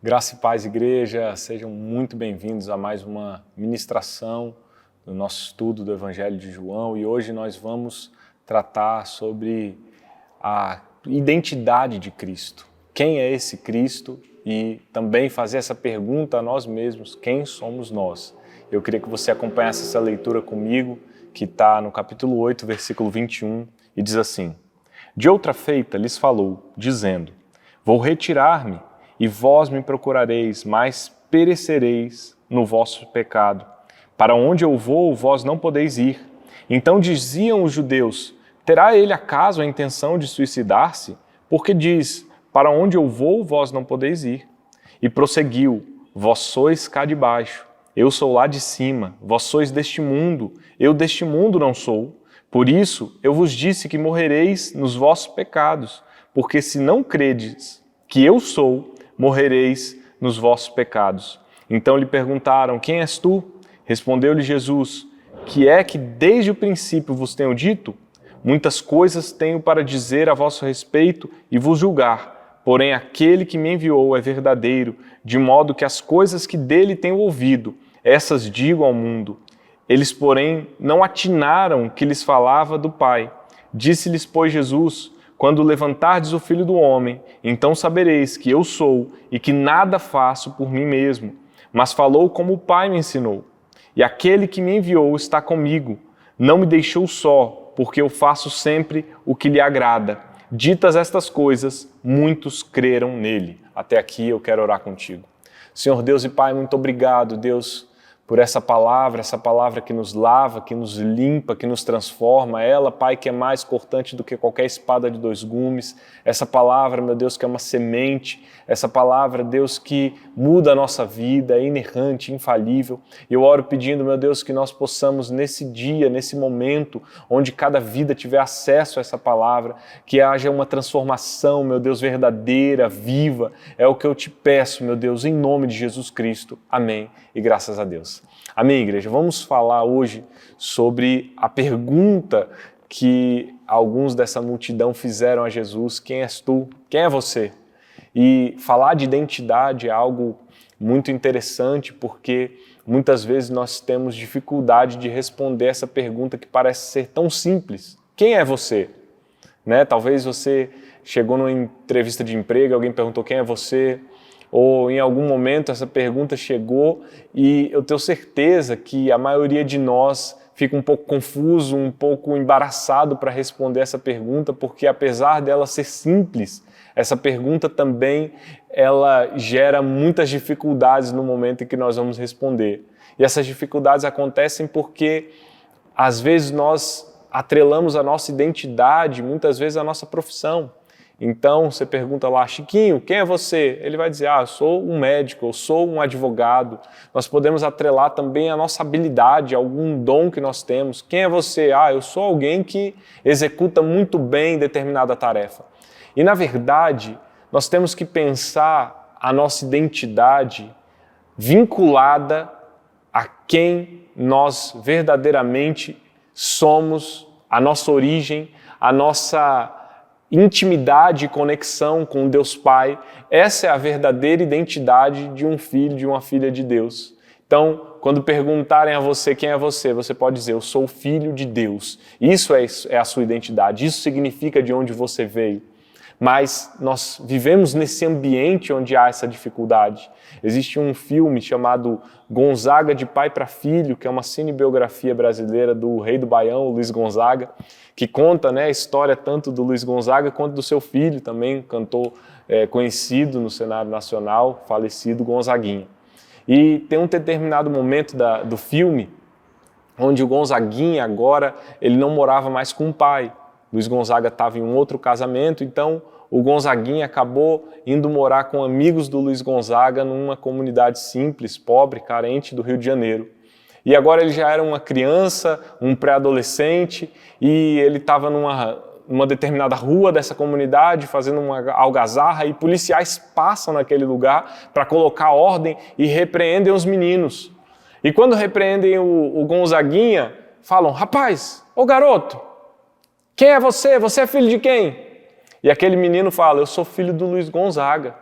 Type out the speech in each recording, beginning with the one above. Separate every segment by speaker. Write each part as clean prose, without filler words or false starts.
Speaker 1: Graça e paz, igreja, sejam muito bem-vindos a mais uma ministração do nosso estudo do Evangelho de João, e hoje nós vamos tratar sobre a identidade de Cristo. Quem é esse Cristo? E também fazer essa pergunta a nós mesmos: quem somos nós? Eu queria que você acompanhasse essa leitura comigo, que está no capítulo 8, versículo 21, e diz assim: De outra feita lhes falou, dizendo: Vou retirar-me, e vós me procurareis, mas perecereis no vosso pecado. Para onde eu vou, vós não podeis ir. Então diziam os judeus: Terá ele acaso a intenção de suicidar-se? Porque diz: Para onde eu vou, vós não podeis ir. E prosseguiu: Vós sois cá de baixo, eu sou lá de cima. Vós sois deste mundo, eu deste mundo não sou. Por isso eu vos disse que morrereis nos vossos pecados, porque se não credes que eu sou, morrereis nos vossos pecados. Então lhe perguntaram: Quem és tu? Respondeu-lhe Jesus: Que é que desde o princípio vos tenho dito? Muitas coisas tenho para dizer a vosso respeito e vos julgar, porém aquele que me enviou é verdadeiro, de modo que as coisas que dele tenho ouvido, essas digo ao mundo. Eles, porém, não atinaram que lhes falava do Pai. Disse-lhes, pois, Jesus: Quando levantardes o Filho do Homem, então sabereis que eu sou e que nada faço por mim mesmo, mas falou como o Pai me ensinou. E aquele que me enviou está comigo, não me deixou só, porque eu faço sempre o que lhe agrada. Ditas estas coisas, muitos creram nele. Até aqui eu quero orar contigo. Senhor Deus e Pai, muito obrigado, Deus, por essa palavra que nos lava, que nos limpa, que nos transforma. Ela, Pai, que é mais cortante do que qualquer espada de dois gumes. Essa palavra, meu Deus, que é uma semente. Essa palavra, Deus, que muda a nossa vida, é inerrante, infalível. Eu oro pedindo, meu Deus, que nós possamos nesse dia, nesse momento, onde cada vida tiver acesso a essa palavra, que haja uma transformação, meu Deus, verdadeira, viva. É o que eu te peço, meu Deus, em nome de Jesus Cristo. Amém. E graças a Deus. Amém, igreja? Vamos falar hoje sobre a pergunta que alguns dessa multidão fizeram a Jesus: quem és tu? Quem é você? E falar de identidade é algo muito interessante, porque muitas vezes nós temos dificuldade de responder essa pergunta que parece ser tão simples. Quem é você? Né? Talvez você chegou numa entrevista de emprego, alguém perguntou quem é você, ou em algum momento essa pergunta chegou e eu tenho certeza que a maioria de nós fica um pouco confuso, um pouco embaraçado para responder essa pergunta, porque apesar dela ser simples, essa pergunta também ela gera muitas dificuldades no momento em que nós vamos responder. E essas dificuldades acontecem porque às vezes nós atrelamos a nossa identidade, muitas vezes a nossa profissão. Então, você pergunta lá: Chiquinho, quem é você? Ele vai dizer: eu sou um médico, eu sou um advogado. Nós podemos atrelar também a nossa habilidade, algum dom que nós temos. Quem é você? Eu sou alguém que executa muito bem determinada tarefa. E, na verdade, nós temos que pensar a nossa identidade vinculada a quem nós verdadeiramente somos, a nossa origem, a nossa intimidade e conexão com Deus Pai. Essa é a verdadeira identidade de um filho, de uma filha de Deus. Então, quando perguntarem a você quem é você, você pode dizer: eu sou filho de Deus. Isso é a sua identidade, isso significa de onde você veio. Mas nós vivemos nesse ambiente onde há essa dificuldade. Existe um filme chamado Gonzaga de Pai para Filho, que é uma cinebiografia brasileira do rei do Baião, Luiz Gonzaga, que conta, a história tanto do Luiz Gonzaga quanto do seu filho, também cantor conhecido no cenário nacional, falecido Gonzaguinha. E tem um determinado momento do filme onde o Gonzaguinha agora ele não morava mais com o pai. Luiz Gonzaga estava em um outro casamento, então o Gonzaguinha acabou indo morar com amigos do Luiz Gonzaga numa comunidade simples, pobre, carente do Rio de Janeiro. E agora ele já era uma criança, um pré-adolescente, e ele estava numa determinada rua dessa comunidade, fazendo uma algazarra, e policiais passam naquele lugar para colocar ordem e repreendem os meninos. E quando repreendem o Gonzaguinha, falam: rapaz, ô garoto, quem é você? Você é filho de quem? E aquele menino fala: eu sou filho do Luiz Gonzaga.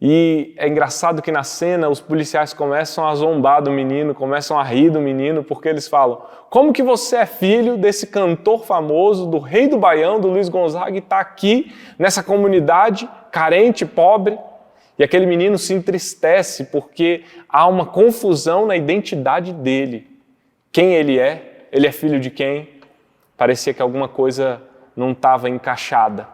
Speaker 1: E é engraçado que na cena os policiais começam a zombar do menino, começam a rir do menino, porque eles falam: como que você é filho desse cantor famoso, do rei do Baião, do Luiz Gonzaga, e está aqui nessa comunidade carente, pobre? E aquele menino se entristece porque há uma confusão na identidade dele. Quem ele é? Ele é filho de quem? Parecia que alguma coisa não estava encaixada.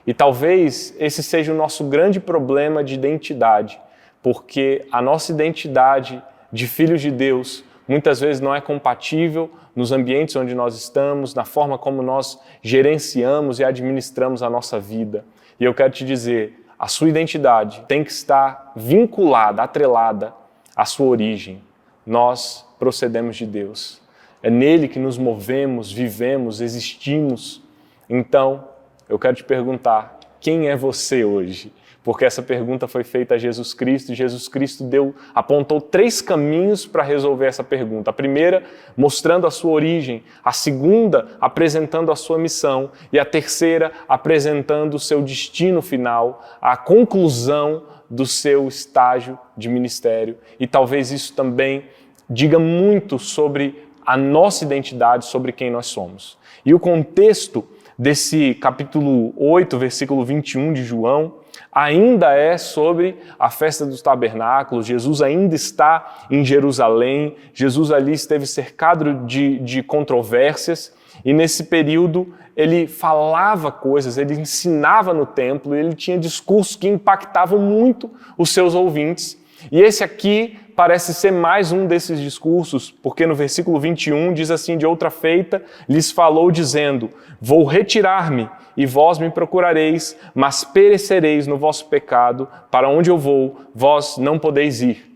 Speaker 1: E talvez esse seja o nosso grande problema de identidade, porque a nossa identidade de filhos de Deus muitas vezes não é compatível nos ambientes onde nós estamos, na forma como nós gerenciamos e administramos a nossa vida. E eu quero te dizer, a sua identidade tem que estar vinculada, atrelada à sua origem. Nós procedemos de Deus. É nele que nos movemos, vivemos, existimos. Então, eu quero te perguntar, quem é você hoje? Porque essa pergunta foi feita a Jesus Cristo e Jesus Cristo apontou 3 caminhos para resolver essa pergunta. A primeira, mostrando a sua origem. A segunda, apresentando a sua missão. E a terceira, apresentando o seu destino final, a conclusão do seu estágio de ministério. E talvez isso também diga muito sobre a nossa identidade, sobre quem nós somos. E o contexto desse capítulo 8, versículo 21 de João, ainda é sobre a festa dos tabernáculos. Jesus ainda está em Jerusalém, Jesus ali esteve cercado de controvérsias, e nesse período ele falava coisas, ele ensinava no templo, ele tinha discursos que impactavam muito os seus ouvintes. E esse aqui parece ser mais um desses discursos, porque no versículo 21 diz assim: de outra feita lhes falou dizendo: vou retirar-me e vós me procurareis, mas perecereis no vosso pecado, para onde eu vou, vós não podeis ir.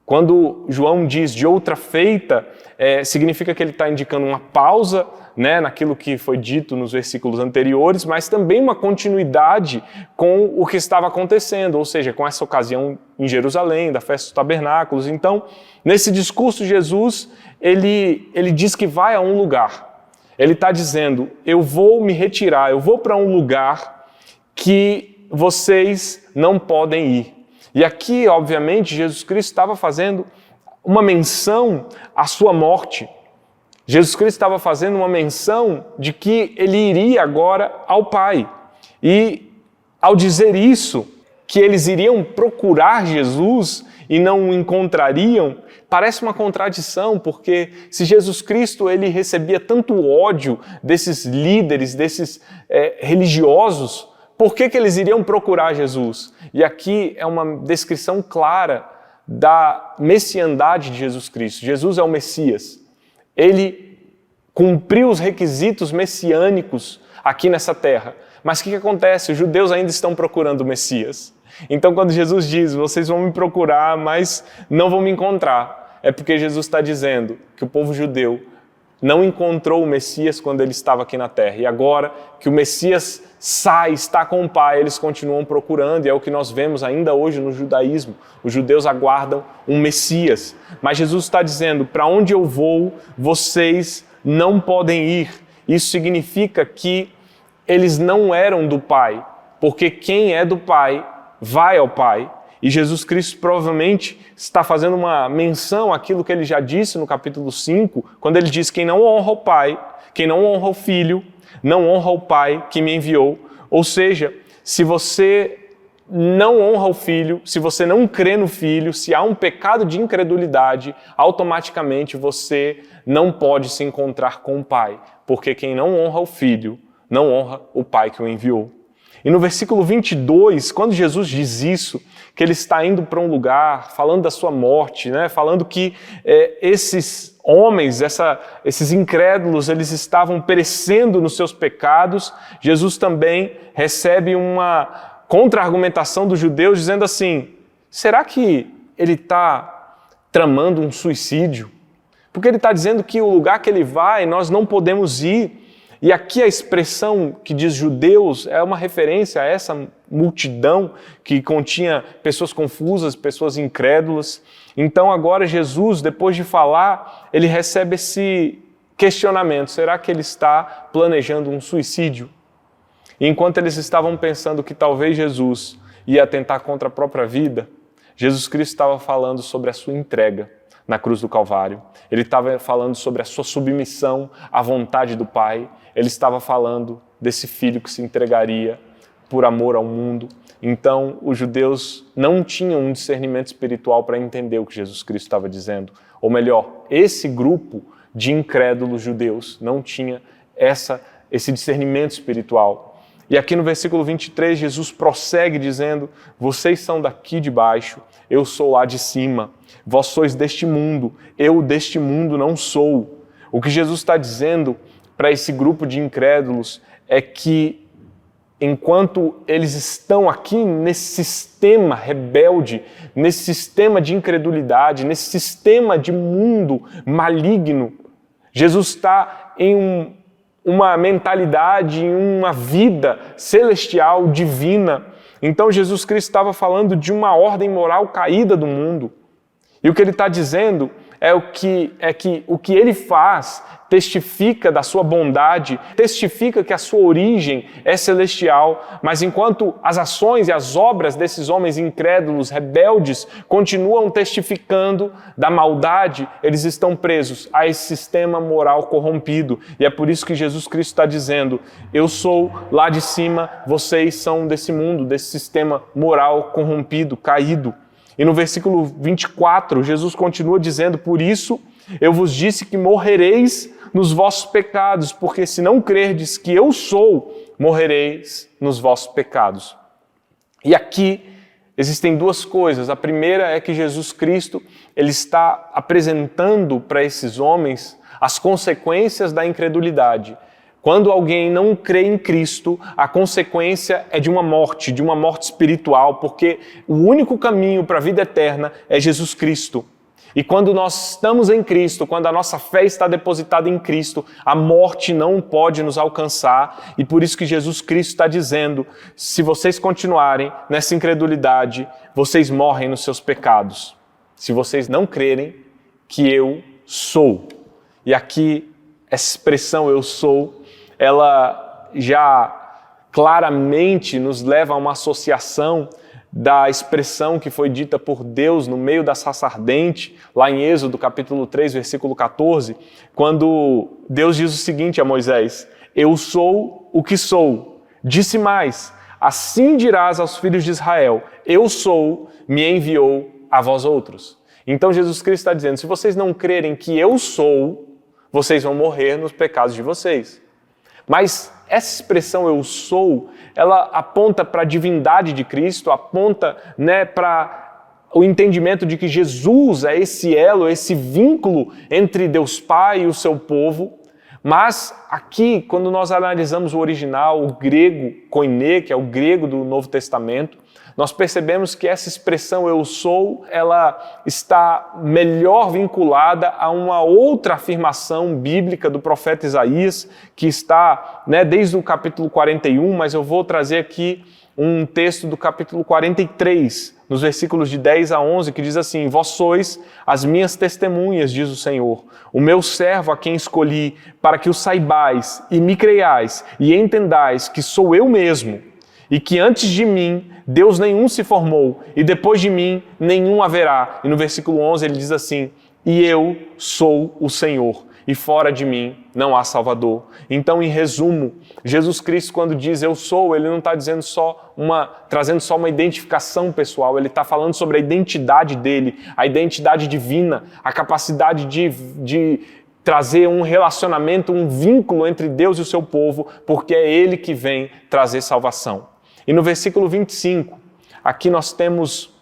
Speaker 1: Quando João diz de outra feita, significa que ele está indicando uma pausa, naquilo que foi dito nos versículos anteriores, mas também uma continuidade com o que estava acontecendo, ou seja, com essa ocasião em Jerusalém, da festa dos tabernáculos. Então, nesse discurso, Jesus, ele diz que vai a um lugar. Ele está dizendo: eu vou me retirar, eu vou para um lugar que vocês não podem ir. E aqui, obviamente, Jesus Cristo estava fazendo uma menção à sua morte. Jesus Cristo estava fazendo uma menção de que ele iria agora ao Pai. E ao dizer isso, que eles iriam procurar Jesus e não o encontrariam, parece uma contradição, porque se Jesus Cristo ele recebia tanto ódio desses líderes, desses religiosos, por que eles iriam procurar Jesus? E aqui é uma descrição clara da messiandade de Jesus Cristo. Jesus é o Messias. Ele cumpriu os requisitos messiânicos aqui nessa terra. Mas o que acontece? Os judeus ainda estão procurando o Messias. Então, quando Jesus diz: vocês vão me procurar, mas não vão me encontrar, é porque Jesus está dizendo que o povo judeu não encontrou o Messias quando ele estava aqui na terra. E agora que o Messias está com o Pai, eles continuam procurando, e é o que nós vemos ainda hoje no judaísmo. Os judeus aguardam um Messias. Mas Jesus está dizendo: para onde eu vou, vocês não podem ir. Isso significa que eles não eram do Pai, porque quem é do Pai vai ao Pai. E Jesus Cristo provavelmente está fazendo uma menção àquilo que ele já disse no capítulo 5, quando ele diz: quem não honra o Pai, quem não honra o Filho, não honra o Pai que me enviou. Ou seja, se você não honra o Filho, se você não crê no Filho, se há um pecado de incredulidade, automaticamente você não pode se encontrar com o Pai, porque quem não honra o Filho, não honra o Pai que o enviou. E no versículo 22, quando Jesus diz isso, que ele está indo para um lugar, falando da sua morte, falando que esses homens, esses incrédulos, eles estavam perecendo nos seus pecados, Jesus também recebe uma contra-argumentação dos judeus, dizendo assim: será que ele está tramando um suicídio? Porque ele está dizendo que o lugar que ele vai, nós não podemos ir. E aqui a expressão que diz judeus é uma referência a essa multidão que continha pessoas confusas, pessoas incrédulas. Então agora Jesus, depois de falar, ele recebe esse questionamento: será que ele está planejando um suicídio? E enquanto eles estavam pensando que talvez Jesus ia atentar contra a própria vida, Jesus Cristo estava falando sobre a sua entrega na cruz do Calvário. Ele estava falando sobre a sua submissão à vontade do Pai. Ele estava falando desse filho que se entregaria por amor ao mundo. Então, os judeus não tinham um discernimento espiritual para entender o que Jesus Cristo estava dizendo. Ou melhor, esse grupo de incrédulos judeus não tinha esse discernimento espiritual. E aqui no versículo 23, Jesus prossegue dizendo: vocês são daqui de baixo, eu sou lá de cima. Vós sois deste mundo, eu deste mundo não sou. O que Jesus está dizendo para esse grupo de incrédulos é que enquanto eles estão aqui nesse sistema rebelde, nesse sistema de incredulidade, nesse sistema de mundo maligno, Jesus está em uma mentalidade, em uma vida celestial, divina. Então Jesus Cristo estava falando de uma ordem moral caída do mundo. E o que ele está dizendo é que o que ele faz testifica da sua bondade, testifica que a sua origem é celestial, mas enquanto as ações e as obras desses homens incrédulos, rebeldes, continuam testificando da maldade, eles estão presos a esse sistema moral corrompido. E é por isso que Jesus Cristo está dizendo: eu sou lá de cima, vocês são desse mundo, desse sistema moral corrompido, caído. E no versículo 24, Jesus continua dizendo: por isso eu vos disse que morrereis nos vossos pecados, porque se não crerdes que eu sou, morrereis nos vossos pecados. E aqui existem duas coisas. A primeira é que Jesus Cristo ele está apresentando para esses homens as consequências da incredulidade. Quando alguém não crê em Cristo, a consequência é de uma morte espiritual, porque o único caminho para a vida eterna é Jesus Cristo. E quando nós estamos em Cristo, quando a nossa fé está depositada em Cristo, a morte não pode nos alcançar. E por isso que Jesus Cristo está dizendo: se vocês continuarem nessa incredulidade, vocês morrem nos seus pecados. Se vocês não crerem que eu sou. E aqui, essa expressão eu sou, ela já claramente nos leva a uma associação da expressão que foi dita por Deus no meio da sarça ardente, lá em Êxodo capítulo 3, versículo 14, quando Deus diz o seguinte a Moisés: eu sou o que sou. Disse mais: assim dirás aos filhos de Israel: eu sou, me enviou a vós outros. Então Jesus Cristo está dizendo: se vocês não crerem que eu sou, vocês vão morrer nos pecados de vocês. Mas essa expressão eu sou, ela aponta para a divindade de Cristo, aponta para o entendimento de que Jesus é esse elo, esse vínculo entre Deus Pai e o seu povo. Mas aqui, quando nós analisamos o original, o grego koiné, que é o grego do Novo Testamento, nós percebemos que essa expressão eu sou, ela está melhor vinculada a uma outra afirmação bíblica do profeta Isaías, que está desde o capítulo 41, mas eu vou trazer aqui um texto do capítulo 43, nos versículos de 10 a 11, que diz assim: vós sois as minhas testemunhas, diz o Senhor, o meu servo a quem escolhi, para que o saibais e me creiais e entendais que sou eu mesmo, e que antes de mim Deus nenhum se formou, e depois de mim nenhum haverá. E no versículo 11 ele diz assim: e eu sou o Senhor, e fora de mim não há Salvador. Então, em resumo, Jesus Cristo, quando diz eu sou, ele não está dizendo trazendo só uma identificação pessoal, ele está falando sobre a identidade dele, a identidade divina, a capacidade de trazer um relacionamento, um vínculo entre Deus e o seu povo, porque é ele que vem trazer salvação. E no versículo 25, aqui nós temos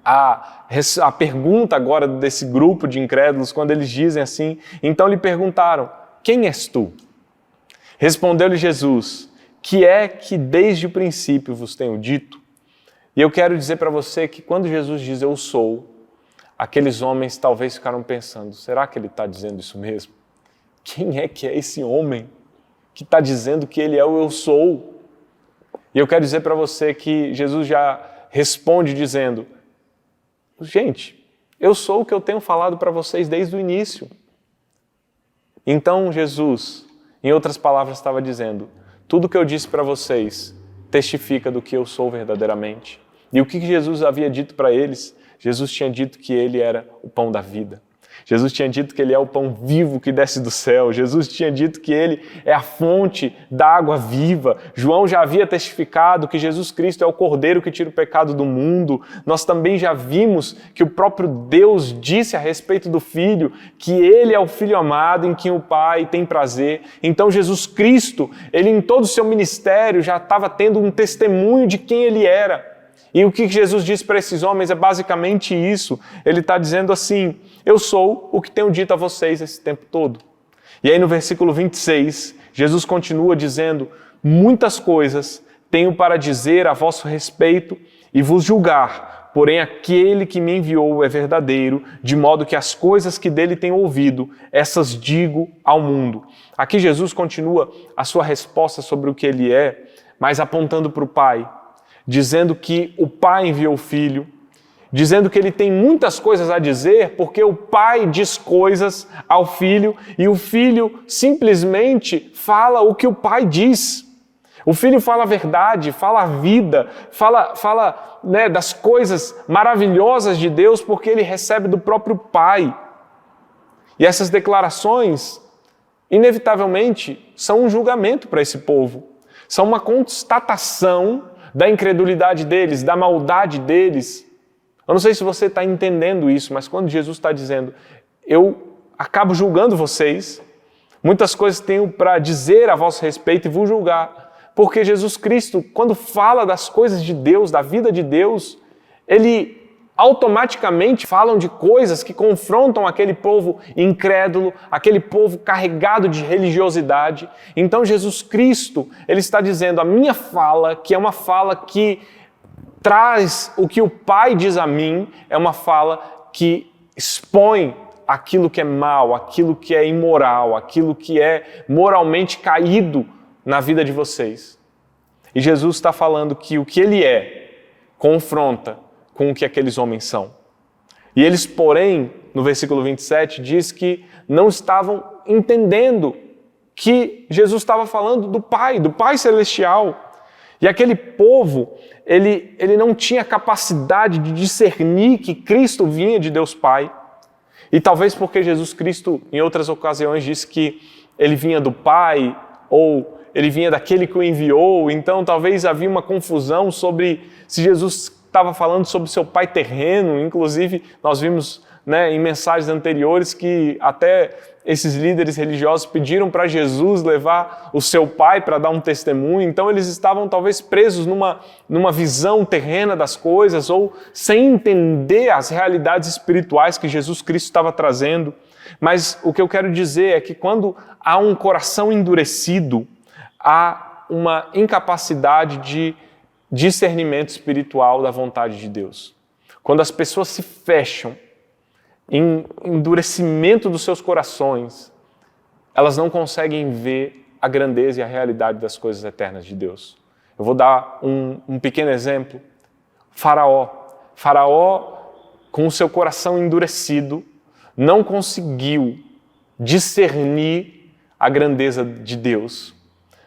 Speaker 1: a pergunta agora desse grupo de incrédulos, quando eles dizem assim: então lhe perguntaram, quem és tu? Respondeu-lhe Jesus: que é que desde o princípio vos tenho dito? E eu quero dizer para você que quando Jesus diz eu sou, aqueles homens talvez ficaram pensando: será que ele está dizendo isso mesmo? Quem é que é esse homem que está dizendo que ele é o eu sou? E eu quero dizer para você que Jesus já responde dizendo: gente, eu sou o que eu tenho falado para vocês desde o início. Então Jesus, em outras palavras, estava dizendo: tudo que eu disse para vocês testifica do que eu sou verdadeiramente. E o que Jesus havia dito para eles? Jesus tinha dito que ele era o pão da vida. Jesus tinha dito que ele é o pão vivo que desce do céu. Jesus tinha dito que ele é a fonte da água viva. João já havia testificado que Jesus Cristo é o Cordeiro que tira o pecado do mundo. Nós também já vimos que o próprio Deus disse a respeito do Filho que ele é o Filho amado em quem o Pai tem prazer. Então Jesus Cristo, ele em todo o seu ministério já estava tendo um testemunho de quem ele era. E o que Jesus diz para esses homens é basicamente isso. Ele está dizendo assim: eu sou o que tenho dito a vocês esse tempo todo. E aí no versículo 26, Jesus continua dizendo: muitas coisas tenho para dizer a vosso respeito e vos julgar, porém aquele que me enviou é verdadeiro, de modo que as coisas que dele tenho ouvido, essas digo ao mundo. Aqui Jesus continua a sua resposta sobre o que ele é, mas apontando para o Pai, dizendo que o Pai enviou o Filho, dizendo que ele tem muitas coisas a dizer, porque o Pai diz coisas ao Filho e o Filho simplesmente fala o que o Pai diz. O Filho fala a verdade, fala a vida, fala das coisas maravilhosas de Deus, porque ele recebe do próprio Pai. E essas declarações, inevitavelmente, são um julgamento para esse povo. São uma constatação da incredulidade deles, da maldade deles. Eu não sei se você está entendendo isso, mas quando Jesus está dizendo: eu acabo julgando vocês, muitas coisas tenho para dizer a vosso respeito e vos julgar, porque Jesus Cristo, quando fala das coisas de Deus, da vida de Deus, ele automaticamente falam de coisas que confrontam aquele povo incrédulo, aquele povo carregado de religiosidade. Então Jesus Cristo, ele está dizendo: a minha fala, que é uma fala que traz o que o Pai diz a mim, é uma fala que expõe aquilo que é mal, aquilo que é imoral, aquilo que é moralmente caído na vida de vocês. E Jesus está falando que o que ele é confronta com o que aqueles homens são. E eles, porém, no versículo 27, diz que não estavam entendendo que Jesus estava falando do Pai Celestial. E aquele povo, ele não tinha capacidade de discernir que Cristo vinha de Deus Pai. E talvez porque Jesus Cristo, em outras ocasiões, disse que ele vinha do Pai, ou ele vinha daquele que o enviou, então talvez havia uma confusão sobre se Jesus estava falando sobre seu pai terreno. Inclusive, nós vimos em mensagens anteriores que até esses líderes religiosos pediram para Jesus levar o seu pai para dar um testemunho. Então, eles estavam talvez presos numa visão terrena das coisas ou sem entender as realidades espirituais que Jesus Cristo estava trazendo. Mas o que eu quero dizer é que quando há um coração endurecido, há uma incapacidade de discernimento espiritual da vontade de Deus. Quando as pessoas se fecham em endurecimento dos seus corações, elas não conseguem ver a grandeza e a realidade das coisas eternas de Deus. Eu vou dar um pequeno exemplo. Faraó, com o seu coração endurecido, não conseguiu discernir a grandeza de Deus.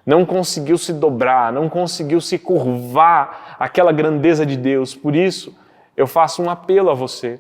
Speaker 1: Não conseguiu se dobrar, não conseguiu se curvar àquela grandeza de Deus. Por isso, eu faço um apelo a você.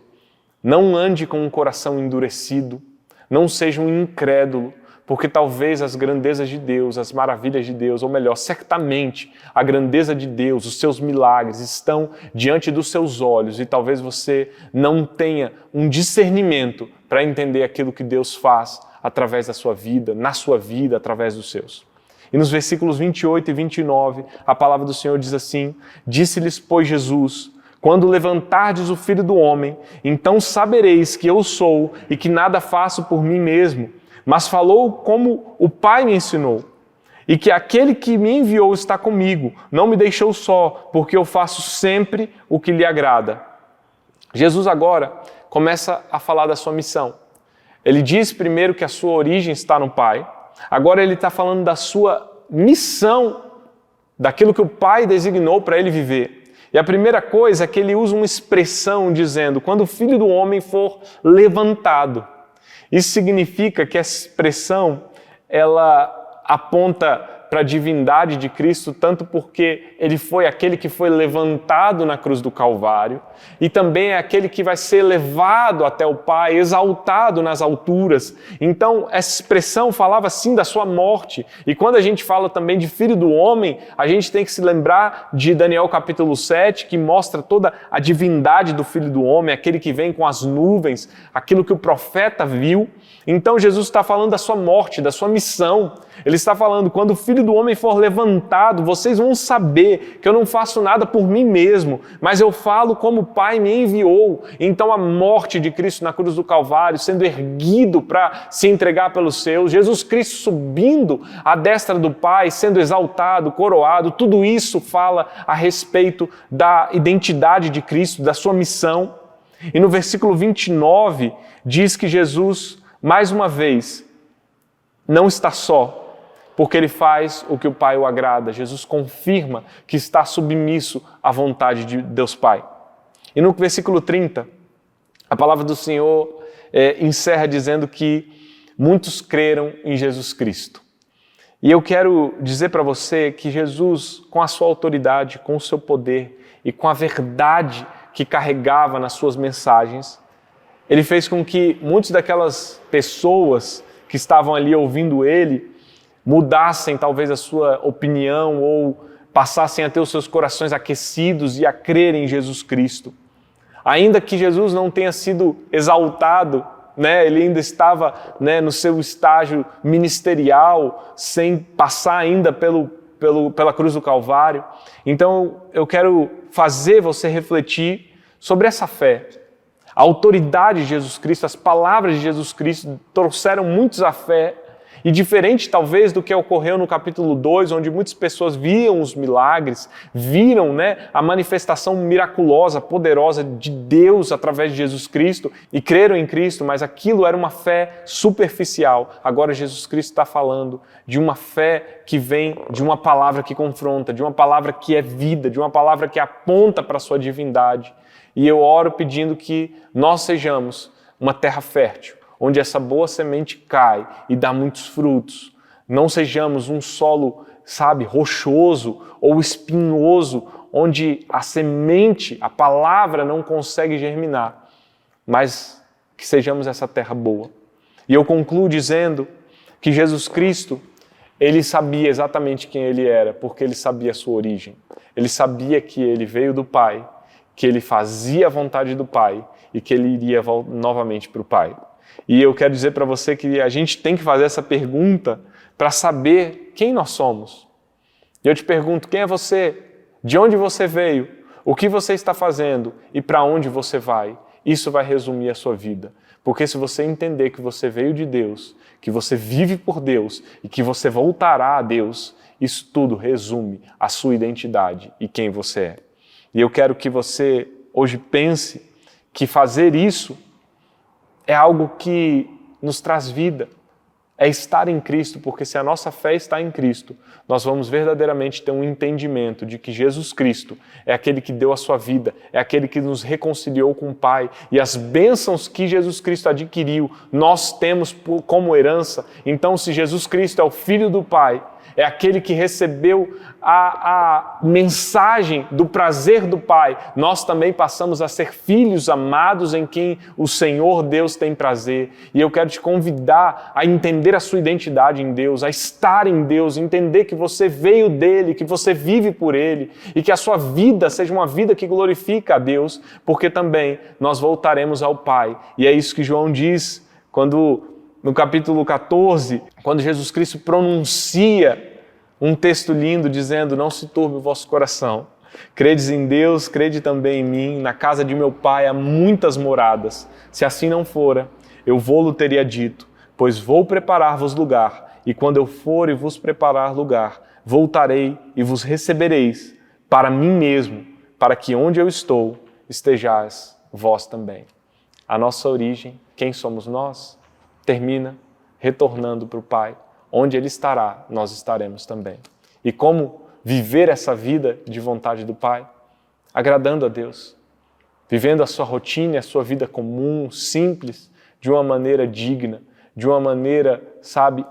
Speaker 1: Não ande com um coração endurecido, não seja um incrédulo, porque talvez as grandezas de Deus, as maravilhas de Deus, ou melhor, certamente a grandeza de Deus, os seus milagres estão diante dos seus olhos e talvez você não tenha um discernimento para entender aquilo que Deus faz através da sua vida, na sua vida, através dos seus. E nos versículos 28 e 29, a palavra do Senhor diz assim: disse-lhes, pois, Jesus: quando levantardes o Filho do Homem, então sabereis que eu sou e que nada faço por mim mesmo, mas falou como o Pai me ensinou, e que aquele que me enviou está comigo, não me deixou só, porque eu faço sempre o que lhe agrada. Jesus agora começa a falar da sua missão. Ele diz primeiro que a sua origem está no Pai. Agora ele está falando da sua missão, daquilo que o Pai designou para ele viver. E a primeira coisa é que ele usa uma expressão dizendo: quando o Filho do Homem for levantado. Isso significa que essa expressão, ela aponta para a divindade de Cristo, tanto porque ele foi aquele que foi levantado na cruz do Calvário e também é aquele que vai ser levado até o Pai, exaltado nas alturas. Então, essa expressão falava sim da sua morte. E quando a gente fala também de Filho do Homem, a gente tem que se lembrar de Daniel capítulo 7, que mostra toda a divindade do Filho do Homem, aquele que vem com as nuvens, aquilo que o profeta viu. Então Jesus está falando da sua morte, da sua missão. Ele está falando, quando o Filho do Homem for levantado, vocês vão saber que eu não faço nada por mim mesmo, mas eu falo como o Pai me enviou. Então a morte de Cristo na cruz do Calvário, sendo erguido para se entregar pelos seus, Jesus Cristo subindo à destra do Pai, sendo exaltado, coroado, tudo isso fala a respeito da identidade de Cristo, da sua missão. E no versículo 29 diz que Jesus, mais uma vez, não está só, porque ele faz o que o Pai o agrada. Jesus confirma que está submisso à vontade de Deus Pai. E no versículo 30, a palavra do Senhor encerra dizendo que muitos creram em Jesus Cristo. E eu quero dizer para você que Jesus, com a sua autoridade, com o seu poder e com a verdade que carregava nas suas mensagens, ele fez com que muitas daquelas pessoas que estavam ali ouvindo ele mudassem talvez a sua opinião ou passassem a ter os seus corações aquecidos e a crerem em Jesus Cristo. Ainda que Jesus não tenha sido exaltado, ele ainda estava no seu estágio ministerial, sem passar ainda pela cruz do Calvário. Então eu quero fazer você refletir sobre essa fé. A autoridade de Jesus Cristo, as palavras de Jesus Cristo trouxeram muitos à fé, e diferente talvez do que ocorreu no capítulo 2, onde muitas pessoas viam os milagres, viram a manifestação miraculosa, poderosa de Deus através de Jesus Cristo e creram em Cristo, mas aquilo era uma fé superficial. Agora Jesus Cristo está falando de uma fé que vem de uma palavra que confronta, de uma palavra que é vida, de uma palavra que aponta para a sua divindade. E eu oro pedindo que nós sejamos uma terra fértil, onde essa boa semente cai e dá muitos frutos. Não sejamos um solo, rochoso ou espinhoso, onde a semente, a palavra não consegue germinar, mas que sejamos essa terra boa. E eu concluo dizendo que Jesus Cristo, ele sabia exatamente quem ele era, porque ele sabia a sua origem. Ele sabia que ele veio do Pai, que ele fazia a vontade do Pai e que ele iria novamente para o Pai. E eu quero dizer para você que a gente tem que fazer essa pergunta para saber quem nós somos. E eu te pergunto, quem é você? De onde você veio? O que você está fazendo? E para onde você vai? Isso vai resumir a sua vida. Porque se você entender que você veio de Deus, que você vive por Deus e que você voltará a Deus, isso tudo resume a sua identidade e quem você é. E eu quero que você hoje pense que fazer isso é algo que nos traz vida, é estar em Cristo, porque se a nossa fé está em Cristo, nós vamos verdadeiramente ter um entendimento de que Jesus Cristo é aquele que deu a sua vida, é aquele que nos reconciliou com o Pai, e as bênçãos que Jesus Cristo adquiriu, nós temos como herança. Então, se Jesus Cristo é o Filho do Pai, é aquele que recebeu a mensagem do prazer do Pai, nós também passamos a ser filhos amados em quem o Senhor Deus tem prazer. E eu quero te convidar a entender a sua identidade em Deus, a estar em Deus, entender que você veio dele, que você vive por ele e que a sua vida seja uma vida que glorifica a Deus, porque também nós voltaremos ao Pai. E é isso que João diz no capítulo 14, quando Jesus Cristo pronuncia um texto lindo dizendo: não se turbe o vosso coração, credes em Deus, crede também em mim, na casa de meu Pai há muitas moradas, se assim não fora, eu vou-lo teria dito, pois vou preparar-vos lugar, e quando eu for e vos preparar lugar, voltarei e vos recebereis para mim mesmo, para que onde eu estou, estejais vós também. A nossa origem, quem somos nós, termina retornando para o Pai. Onde Ele estará, nós estaremos também. E como viver essa vida de vontade do Pai? Agradando a Deus, vivendo a sua rotina, a sua vida comum, simples, de uma maneira digna, de uma maneira,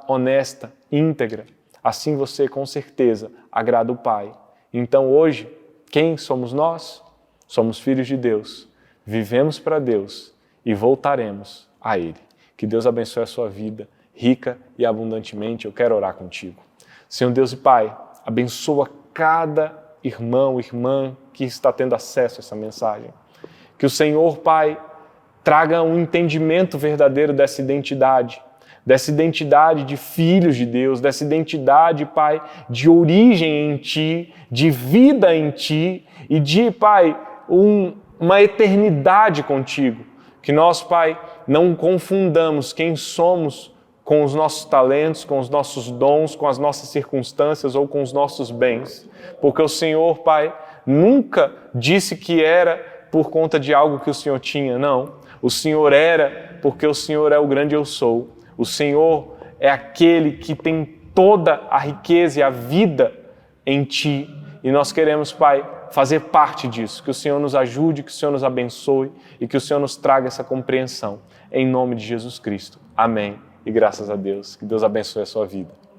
Speaker 1: honesta, íntegra, assim você com certeza agrada o Pai. Então hoje, quem somos nós? Somos filhos de Deus, vivemos para Deus e voltaremos a Ele. Que Deus abençoe a sua vida, rica e abundantemente. Eu quero orar contigo. Senhor Deus e Pai, abençoa cada irmão, irmã que está tendo acesso a essa mensagem. Que o Senhor, Pai, traga um entendimento verdadeiro dessa identidade de filhos de Deus, dessa identidade, Pai, de origem em Ti, de vida em Ti e de, Pai, uma eternidade contigo. Que nós, Pai, não confundamos quem somos com os nossos talentos, com os nossos dons, com as nossas circunstâncias ou com os nossos bens. Porque o Senhor, Pai, nunca disse que era por conta de algo que o Senhor tinha, não. O Senhor era porque o Senhor é o grande eu sou. O Senhor é aquele que tem toda a riqueza e a vida em Ti. E nós queremos, Pai, fazer parte disso. Que o Senhor nos ajude, que o Senhor nos abençoe e que o Senhor nos traga essa compreensão. Em nome de Jesus Cristo. Amém. E graças a Deus. Que Deus abençoe a sua vida.